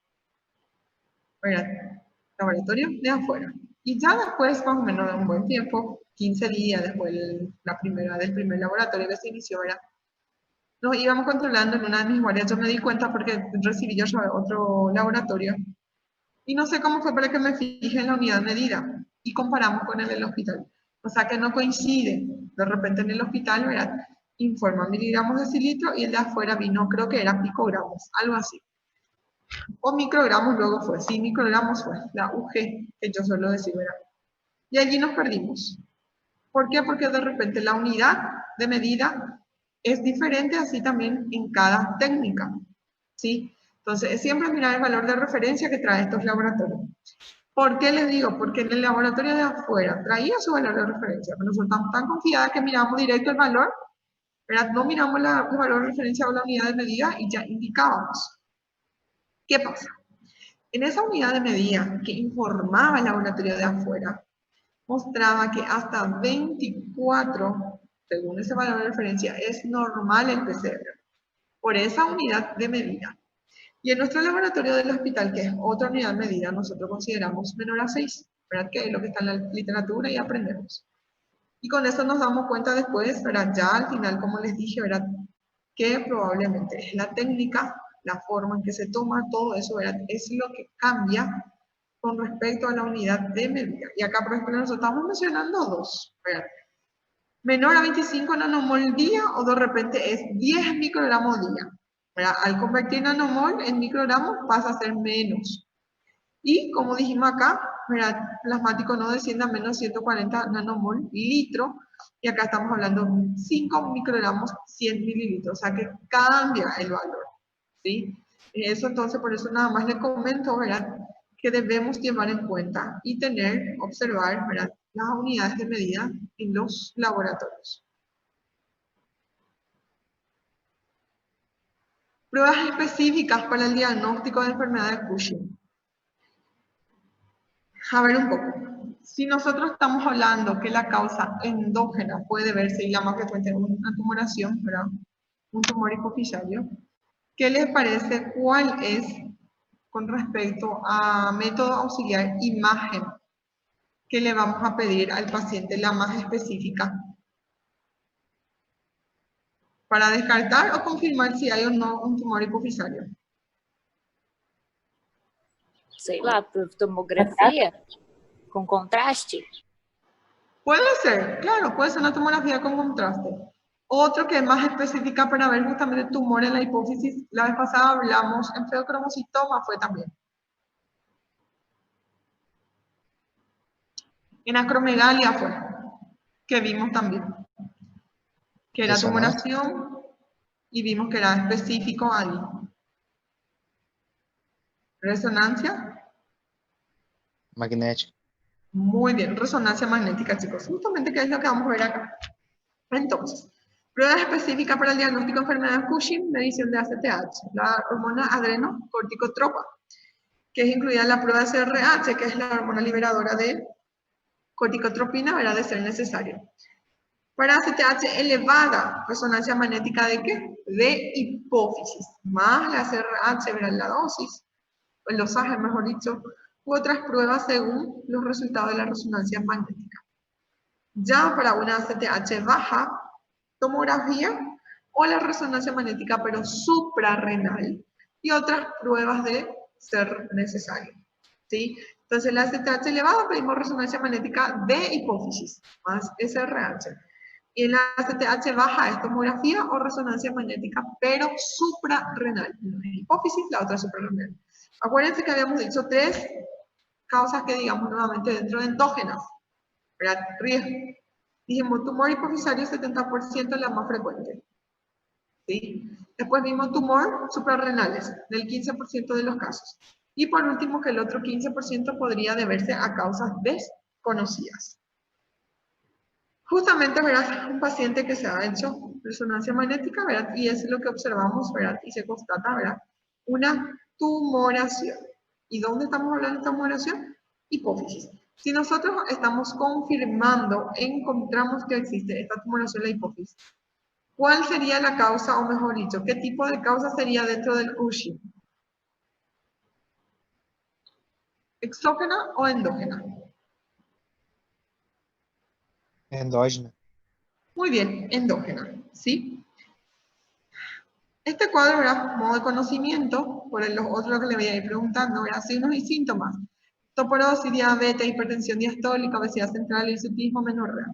¿verdad? Laboratorio de afuera. Y ya después, más o menos de un buen tiempo, 15 días después del primer laboratorio que se inició, ¿verdad? Nos íbamos controlando en una de mis guardias. Yo me di cuenta porque recibí yo otro laboratorio. Y no sé cómo fue para que me fije en la unidad medida. Y comparamos con el del hospital. O sea que no coincide. De repente en el hospital, ¿verdad? Informa miligramos decilitro y el de afuera vino, creo que eran picogramos, algo así. O microgramos luego fue. Sí, microgramos fue. La UG, que yo suelo decir, ¿verdad? Y allí nos perdimos. ¿Por qué? Porque de repente la unidad de medida es diferente así también en cada técnica, ¿sí? Entonces, es siempre mirar el valor de referencia que trae estos laboratorios. ¿Por qué les digo? Porque en el laboratorio de afuera traía su valor de referencia, pero nosotros estamos tan confiadas que miramos directo el valor, ¿verdad? No miramos el valor de referencia o la unidad de medida y ya indicábamos. ¿Qué pasa? En esa unidad de medida que informaba el laboratorio de afuera, mostraba que hasta 24, según ese valor de referencia, es normal el PCR, por esa unidad de medida. Y en nuestro laboratorio del hospital, que es otra unidad de medida, nosotros consideramos menor a 6, ¿verdad? Que es lo que está en la literatura y aprendemos. Y con eso nos damos cuenta después, ¿verdad? Ya al final, como les dije, ¿verdad? Que probablemente es la técnica, la forma en que se toma, todo eso, ¿verdad? Es lo que cambia con respecto a la unidad de medida. Y acá, por ejemplo, nosotros estamos mencionando dos, ¿verdad? menor a 25 nanomol día o de repente es 10 microgramos día. ¿Verdad? Al convertir nanomol en microgramos pasa a ser menos. Y como dijimos acá, ¿verdad? Plasmático no desciende a menos 140 nanomol litro. Y acá estamos hablando de 5 microgramos 100 mililitros. O sea que cambia el valor. ¿Sí? Eso entonces, por eso nada más le comento, ¿verdad? Que debemos llevar en cuenta y tener, observar, ¿verdad? Las unidades de medida en los laboratorios. Pruebas específicas para el diagnóstico de enfermedad de Cushing. A ver un poco. Si nosotros estamos hablando que la causa endógena puede verse, y la más frecuente es una tumoración, ¿verdad? Un tumor hipofisario, ¿qué les parece? ¿Cuál es, con respecto a método auxiliar, imagen que le vamos a pedir al paciente, la más específica? Para descartar o confirmar si hay o no un tumor hipofisario. Sei lá, por tomografia com contraste. Puede ser, claro, puede ser una tomografía con contraste. Otro que es más específica para ver justamente tumor en la hipófisis, la vez pasada hablamos en feocromocitoma, fue también. En acromegalia fue, que vimos también. Que era tumoración y vimos que era específico ahí. Resonancia. Magnética. Muy bien, resonancia magnética, chicos. Justamente que es lo que vamos a ver acá. Entonces, prueba específica para el diagnóstico de enfermedad de Cushing, medición de ACTH, la hormona adrenocorticotropa, que es incluida en la prueba de CRH, que es la hormona liberadora de corticotropina, ¿verdad? De ser necesario. Para ACTH elevada, resonancia magnética ¿de qué? De hipófisis, más la CRH, ¿verdad? La dosis, el dosaje, mejor dicho, u otras pruebas según los resultados de la resonancia magnética. Ya para una ACTH baja, tomografía o la resonancia magnética, pero suprarrenal, y otras pruebas de ser necesario. ¿Sí? Entonces, la ACTH elevada pedimos resonancia magnética de hipófisis, más SRH. Y en la ACTH baja es tomografía o resonancia magnética, pero suprarrenal. Una es hipófisis, la otra es suprarrenal. Acuérdense que habíamos dicho 3 causas que digamos nuevamente dentro de endógenas. ¿Verdad? Riesgo. Dijimos tumor hipofisario 70% es la más frecuente. ¿Sí? Después vimos tumor suprarrenales, del 15% de los casos. Y por último, que el otro 15% podría deberse a causas desconocidas. Justamente, ¿verdad? Un paciente que se ha hecho resonancia magnética, ¿verdad? Y es lo que observamos, ¿verdad? Y se constata, ¿verdad? Una tumoración. ¿Y dónde estamos hablando de tumoración? Hipófisis. Si nosotros estamos confirmando, encontramos que existe esta tumoración en la hipófisis, ¿cuál sería la causa, o mejor dicho, qué tipo de causa sería dentro del Cushing? ¿Exógena o endógena? Endógena. Muy bien, endógena, ¿sí? Este cuadro, ¿verdad? Modo de conocimiento, por los otros que le voy a ir preguntando, ¿verdad? Signos y síntomas. Osteoporosis, diabetes, hipertensión diastólica, obesidad central, hirsutismo, menorrea.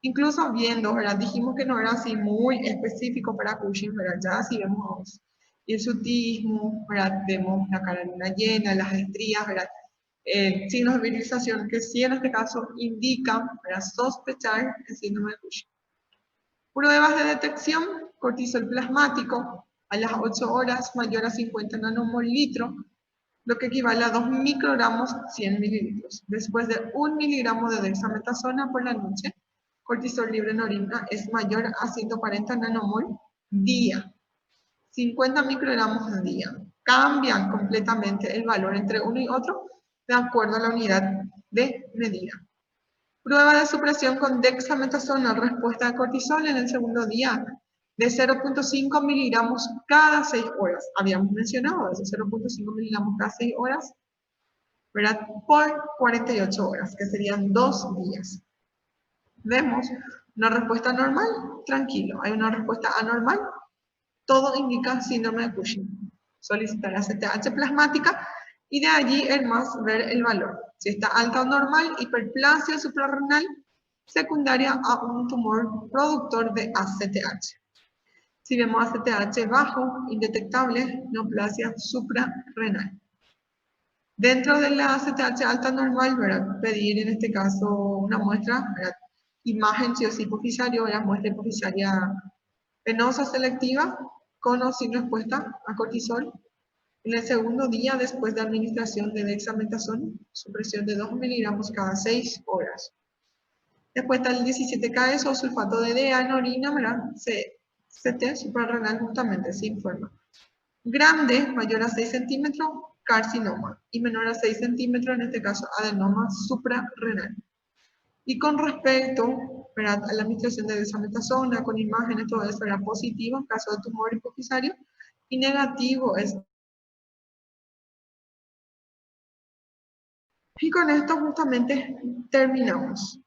Incluso viendo, ¿verdad? Dijimos que no era así muy específico para Cushing, ¿verdad? Ya si vemos hirsutismo, ¿verdad? Vemos la carolina llena, las estrías, ¿verdad? Signos de virilización que sí en este caso indican, ¿verdad? Sospechar el síndrome de Cushing. Pruebas de detección, cortisol plasmático a las 8 horas mayor a 50 nanomol litro, lo que equivale a 2 microgramos 100 mililitros. Después de 1 miligramo de dexametasona por la noche, cortisol libre en orina es mayor a 140 nanomol día. 50 microgramos al día. Cambian completamente el valor entre uno y otro de acuerdo a la unidad de medida. Prueba de supresión con dexametasona, respuesta de cortisol en el segundo día, de 0.5 miligramos cada 6 horas. Habíamos mencionado eso, 0.5 miligramos cada 6 horas, ¿verdad? Por 48 horas, que serían 2 días. Vemos una respuesta normal, tranquilo. Hay una respuesta anormal, todo indica síndrome de Cushing. Solicitar ACTH plasmática y de allí el más ver el valor. Si está alta o normal, hiperplasia suprarrenal, secundaria a un tumor productor de ACTH. Si vemos ACTH bajo, indetectable, neoplasia suprarrenal. Dentro de la ACTH alta normal, ¿verdad? Pedir en este caso una muestra, ¿verdad? Imagen sí o sí hipofisario, la muestra hipofisaria venosa selectiva, con o sin respuesta a cortisol. En el segundo día después de administración de dexametasona, supresión de 2 miligramos cada 6 horas. Después está el 17K o sulfato de DEA en orina, ¿verdad? CT suprarrenal justamente, se informa. Grande, mayor a 6 centímetros, carcinoma. Y menor a 6 centímetros, en este caso, adenoma suprarrenal. Y con respecto, ¿verdad?, a la administración de dexametasona con imágenes, todo eso era positivo en caso de tumor hipofisario y negativo es. Y con esto justamente terminamos.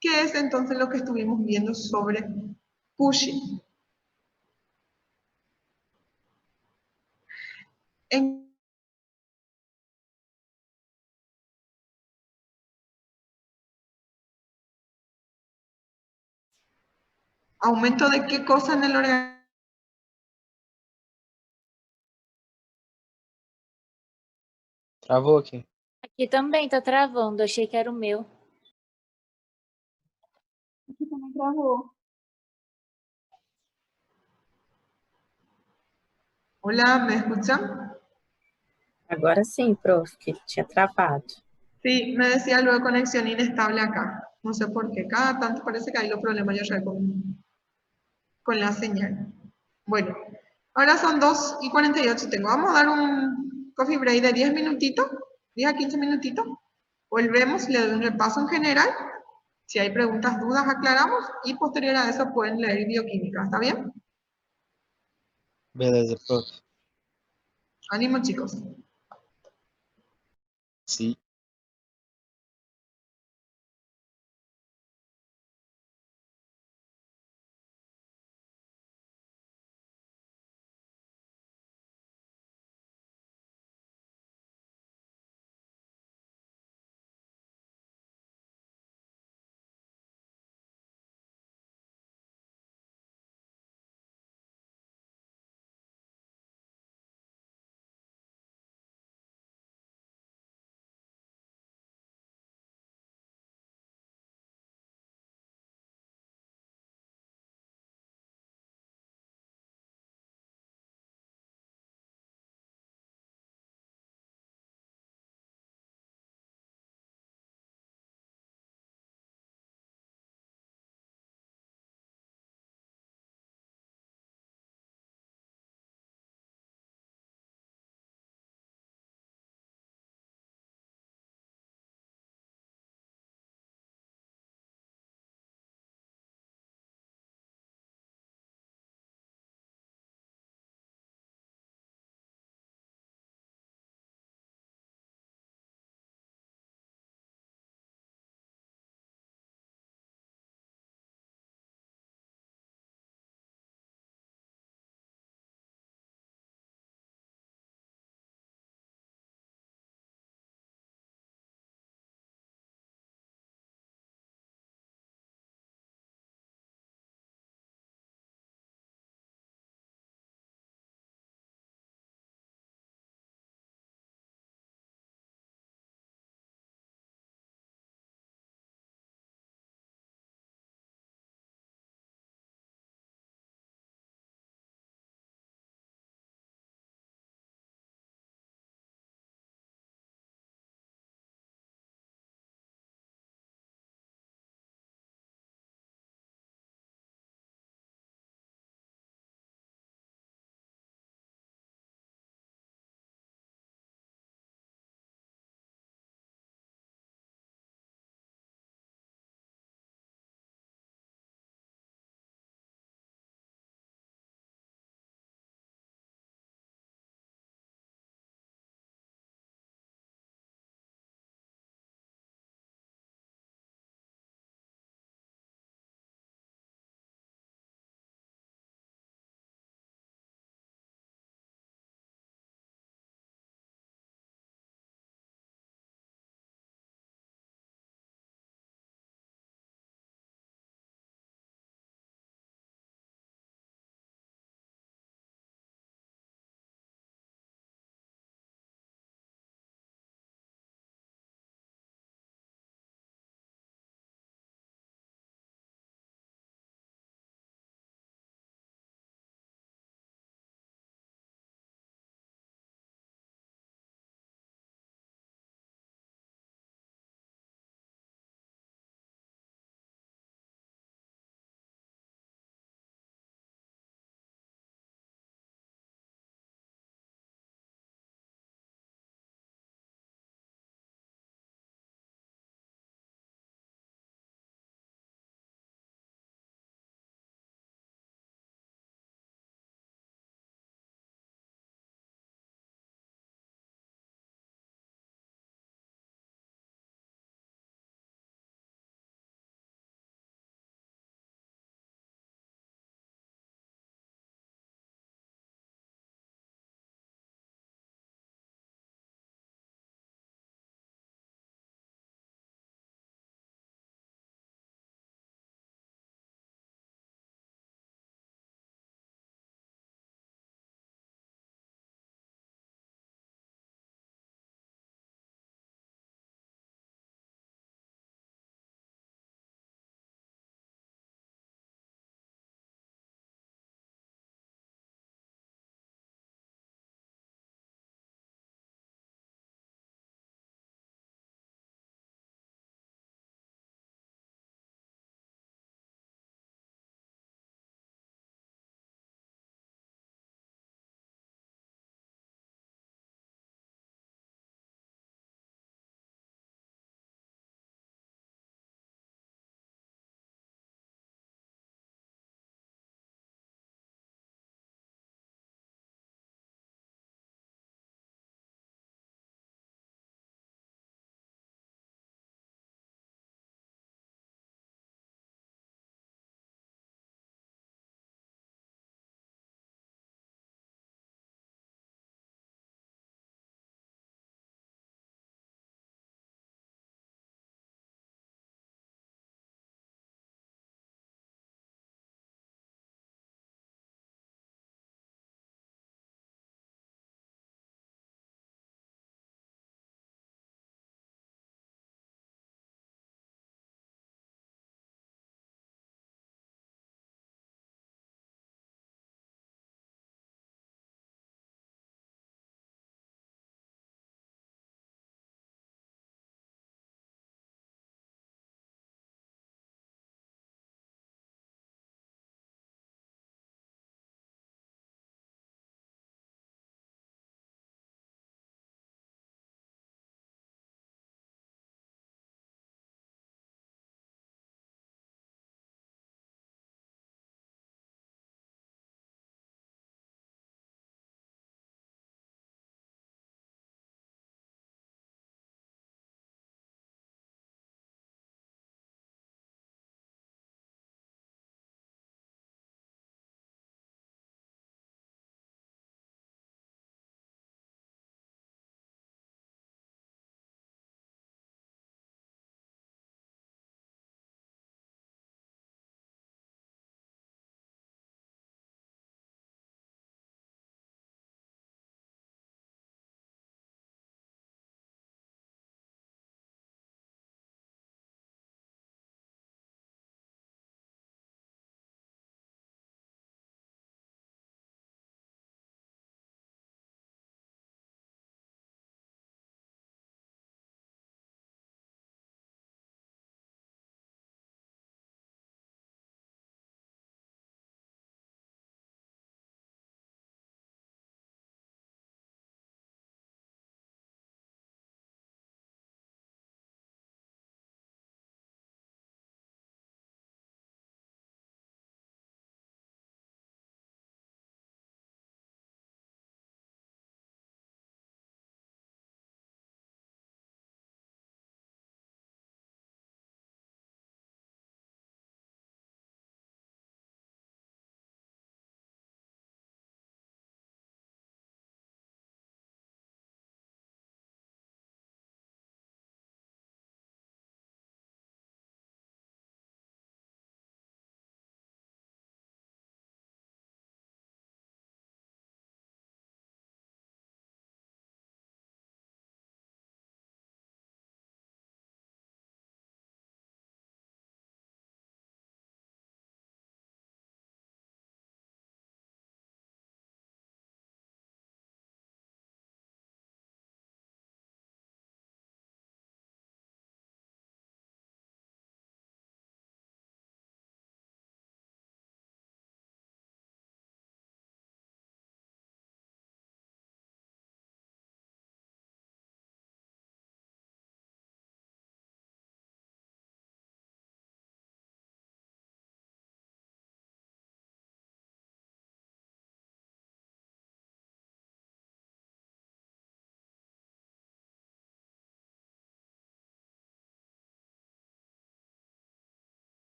¿Qué es entonces lo que estuvimos viendo sobre Cushing? En aumento de qué cosa en el organismo. Travou aqui. Aqui também tá travando, achei que era o meu. Aqui também travou. Hola, ¿me escuchan? Agora sim, prof, que tinha travado. Sí, me decía luego conexión inestable acá. No sé por qué. Cada tanto parece que hay los problemas ya con la señal. Bueno, ahora son 2:48. Vamos a dar un coffee break de 10 minutitos, 10 a 15 minutitos. Volvemos, le doy un repaso en general. Si hay preguntas, dudas, aclaramos. Y posterior a eso pueden leer bioquímica. ¿Está bien? Beleza, prof. Ánimo, chicos. Sim.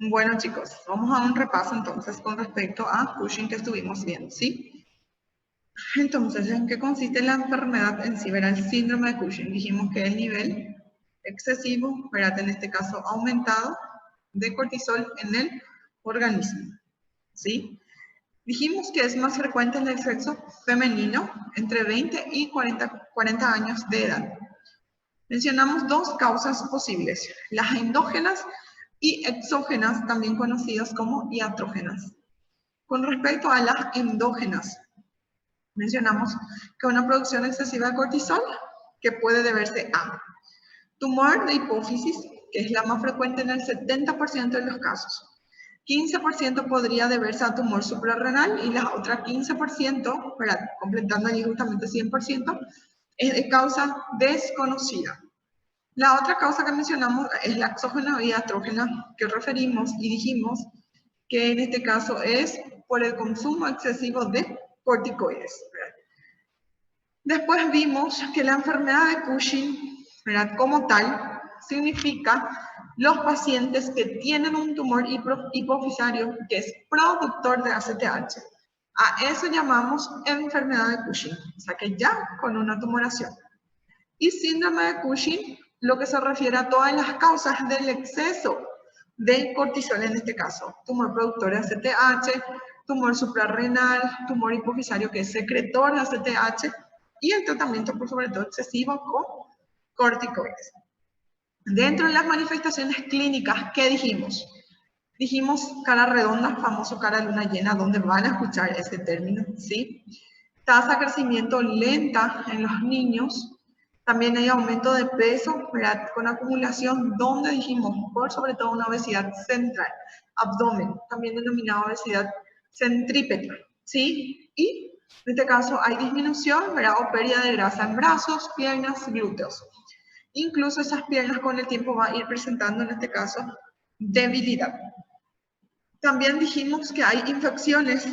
Bueno, chicos, vamos a un repaso entonces con respecto a Cushing que estuvimos viendo, ¿sí? Entonces, ¿en qué consiste la enfermedad en sí? Verá, el síndrome de Cushing. Dijimos que el nivel excesivo, verá, en este caso aumentado, de cortisol en el organismo, ¿sí? Dijimos que es más frecuente en el sexo femenino, entre 20 y 40 años de edad. Mencionamos dos causas posibles, las endógenas y exógenas, también conocidas como iatrógenas. Con respecto a las endógenas, mencionamos que una producción excesiva de cortisol que puede deberse a tumor de hipófisis, que es la más frecuente en el 70% de los casos. 15% podría deberse a tumor suprarrenal y la otra 15%, completando allí justamente 100%, es de causa desconocida. La otra causa que mencionamos es la exógena y iatrógena, que referimos y dijimos que en este caso es por el consumo excesivo de corticoides. Después vimos que la enfermedad de Cushing, ¿verdad? Como tal, significa los pacientes que tienen un tumor hipofisario que es productor de ACTH. A eso llamamos enfermedad de Cushing, o sea que ya con una tumoración. Y síndrome de Cushing, lo que se refiere a todas las causas del exceso de cortisol en este caso. Tumor productor de ACTH, tumor suprarrenal, tumor hipofisario que es secretor de ACTH, y el tratamiento por sobre todo excesivo con corticoides. Dentro de las manifestaciones clínicas, ¿qué dijimos? Dijimos cara redonda, famoso cara luna llena, donde van a escuchar ese término, ¿sí? Tasa de crecimiento lenta en los niños. También hay aumento de peso, ¿verdad? Con acumulación, donde dijimos, por sobre todo una obesidad central, abdomen, también denominada obesidad centrípeta, ¿sí? Y en este caso hay disminución, ¿verdad? O pérdida de grasa en brazos, piernas, glúteos. Incluso esas piernas con el tiempo va a ir presentando, en este caso, debilidad. También dijimos que hay infecciones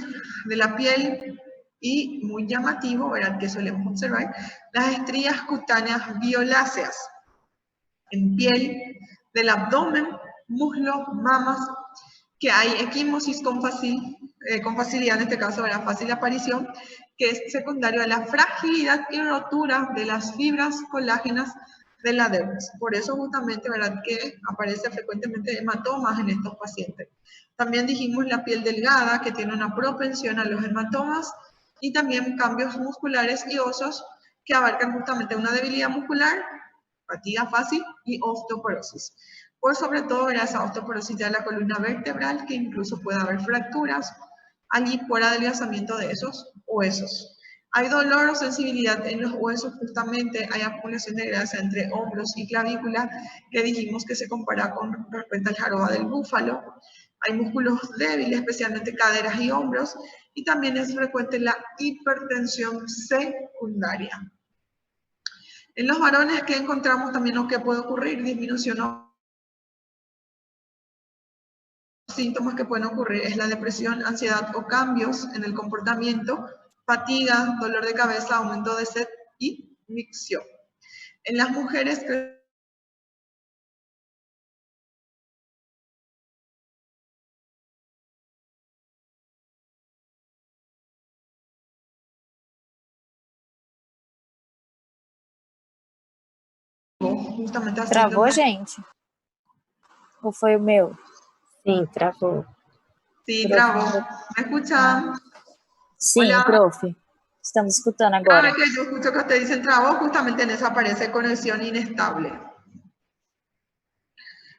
de la piel y muy llamativo, ¿verdad? Que solemos observar, las estrías cutáneas violáceas en piel del abdomen, muslo, mamas, que hay equimosis con facilidad, en este caso, ¿verdad? Fácil aparición, que es secundario a la fragilidad y rotura de las fibras colágenas de la dermis. Por eso justamente, ¿verdad? Que aparece frecuentemente hematomas en estos pacientes. También dijimos la piel delgada, que tiene una propensión a los hematomas, y también cambios musculares y óseos que abarcan justamente una debilidad muscular, fatiga fácil y osteoporosis. Por sobre todo, verás esa osteoporosis de la columna vertebral, que incluso puede haber fracturas allí por adelgazamiento de esos huesos. Hay dolor o sensibilidad en los huesos, justamente hay acumulación de grasa entre hombros y clavícula, que dijimos que se compara con respecto al jarabe del búfalo. Hay músculos débiles, especialmente caderas y hombros, y también es frecuente la hipertensión secundaria. En los varones, ¿qué encontramos también o qué puede ocurrir? Disminución o síntomas que pueden ocurrir es la depresión, ansiedad o cambios en el comportamiento, fatiga, dolor de cabeza, aumento de sed y micción. En las mujeres, justamente así. Travou, gente? Ou foi o meu? Sim, travou. Sí, Prof, trabó. ¿Me escuchan? Sim, Hola. prof. Estamos escutando Cada agora. vez que yo escucho que ustedes dicen trabó, justamente en eso aparece conexión inestable.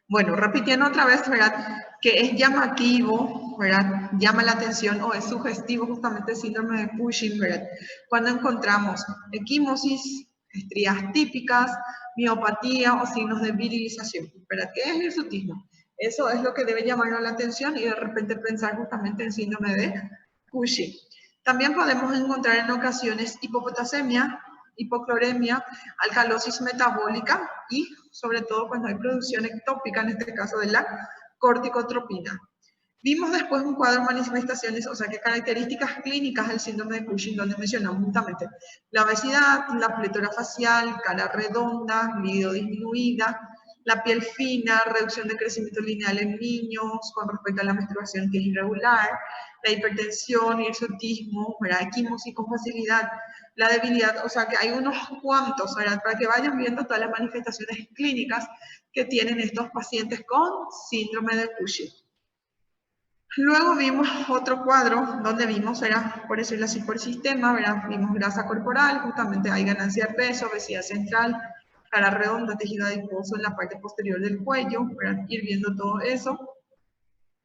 Bueno, repitiendo otra vez, ¿verdad? Que es llamativo, ¿verdad? Llama la atención o es sugestivo justamente el síndrome de Cushing, ¿verdad? Cuando encontramos equimosis, estrías típicas, miopatía o signos de virilización, ¿verdad? ¿Qué es hirsutismo? Eso es lo que debe llamarnos la atención y de repente pensar justamente en síndrome de Cushing. También podemos encontrar en ocasiones hipopotasemia, hipocloremia, alcalosis metabólica y sobre todo cuando hay producción ectópica, en este caso de la corticotropina. Vimos después un cuadro de manifestaciones, o sea que características clínicas del síndrome de Cushing, donde mencionamos justamente la obesidad, la pletora facial, cara redonda, libido disminuida, la piel fina, reducción de crecimiento lineal en niños, con respecto a la menstruación que es irregular, la hipertensión, hirsutismo, ¿verdad? Equimosis con facilidad, la debilidad, o sea que hay unos cuantos, ¿verdad? Para que vayan viendo todas las manifestaciones clínicas que tienen estos pacientes con síndrome de Cushing. Luego vimos otro cuadro donde vimos, era, por decirlo así, por sistema, ¿verdad? Vimos grasa corporal, justamente hay ganancia de peso, obesidad central, cara redonda, tejido adiposo en la parte posterior del cuello, ¿verdad? Ir viendo todo eso.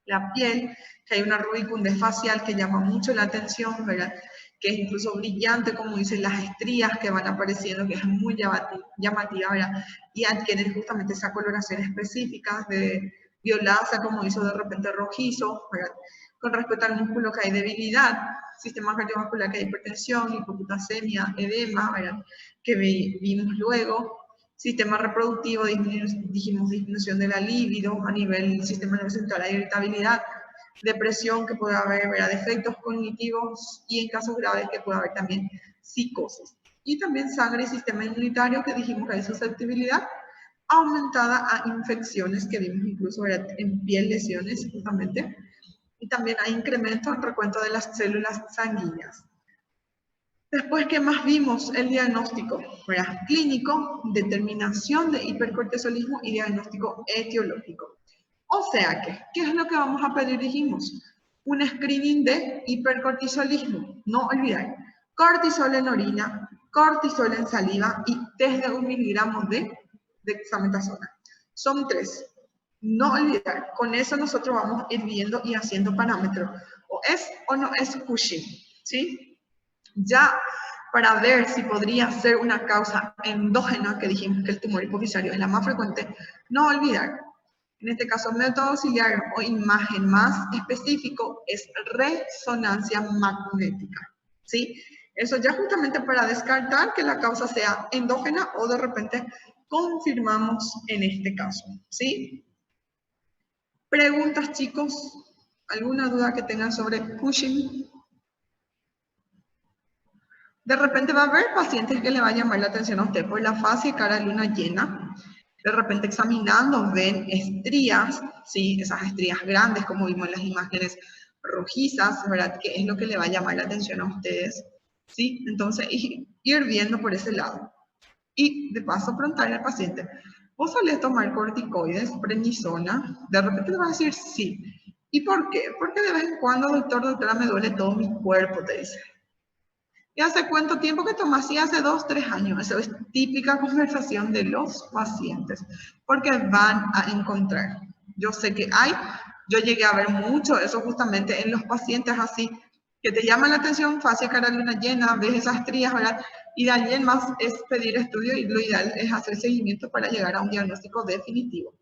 La piel, que hay una rubicundez facial que llama mucho la atención, ¿verdad? Que es incluso brillante, como dicen las estrías que van apareciendo, que es muy llamativa, ¿verdad? Y adquieren justamente esa coloración específica de violácea, como hizo de repente rojizo, ¿verdad? Con respecto al músculo que hay debilidad, sistema cardiovascular que hay hipertensión, hipoputasemia, edema, ¿verdad? Que vimos luego. Sistema reproductivo, dijimos disminución de la libido, a nivel sistema nervioso central hay irritabilidad, depresión que puede haber, ¿verdad? Defectos cognitivos y en casos graves que puede haber también psicosis. Y también sangre y sistema inmunitario que dijimos que hay susceptibilidad aumentada a infecciones que vimos incluso, ¿verdad? En piel, lesiones justamente. Y también hay incremento en recuento de las células sanguíneas. Después, ¿qué más vimos? El diagnóstico, ¿verdad? Clínico, determinación de hipercortisolismo y diagnóstico etiológico. O sea que, ¿qué es lo que vamos a pedir? Dijimos, un screening de hipercortisolismo. No olvidar, cortisol en orina, cortisol en saliva y test de 1 miligramo de dexametasona. Son 3. No olvidar, con eso nosotros vamos a ir viendo y haciendo parámetros. O es o no es Cushing, ¿sí? Ya para ver si podría ser una causa endógena, que dijimos que el tumor hipofisario es la más frecuente, no olvidar, en este caso método auxiliar o imagen más específico es resonancia magnética, ¿sí? Eso ya justamente para descartar que la causa sea endógena o de repente confirmamos en este caso, ¿sí? Preguntas, chicos, ¿alguna duda que tengan sobre Cushing? De repente va a haber pacientes que le va a llamar la atención a usted por la fase de cara de luna llena. De repente examinando ven estrías, ¿sí? Esas estrías grandes como vimos en las imágenes rojizas, ¿verdad? Que es lo que le va a llamar la atención a ustedes, ¿sí? Entonces ir viendo por ese lado. Y de paso preguntarle al paciente, ¿vos solés tomar corticoides, prednisona? De repente le va a decir sí. ¿Y por qué? Porque de vez en cuando, doctora, me duele todo mi cuerpo, te dice. ¿Y hace cuánto tiempo que tomas? Sí, hace 2, 3 años. Eso es típica conversación de los pacientes, porque van a encontrar. Yo sé que yo llegué a ver mucho eso justamente en los pacientes así, que te llama la atención, fase cara de luna llena, ves esas estrías, ¿verdad? Y de allí en más es pedir estudio y lo ideal es hacer seguimiento para llegar a un diagnóstico definitivo.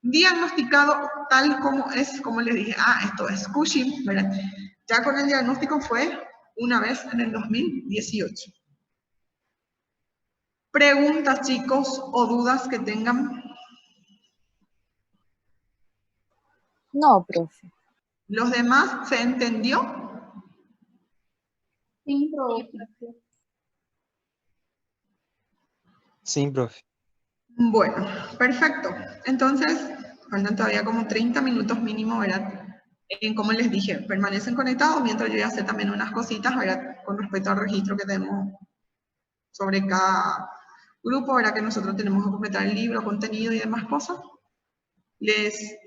Diagnosticado tal como es, como les dije, esto es Cushing, ¿verdad? Ya con el diagnóstico fue una vez en el 2018. ¿Preguntas, chicos, o dudas que tengan? No, profe. ¿Los demás se entendió? Sí, profe. Sim, profe. Bueno, perfecto. Entonces, faltan todavía como 30 minutos mínimo, ¿verdad? Como les dije, permanecen conectados mientras yo ya sé también unas cositas, ¿verdad? Con respecto al registro que tenemos sobre cada grupo, ¿verdad? Que nosotros tenemos que completar el libro, contenido y demás cosas. Les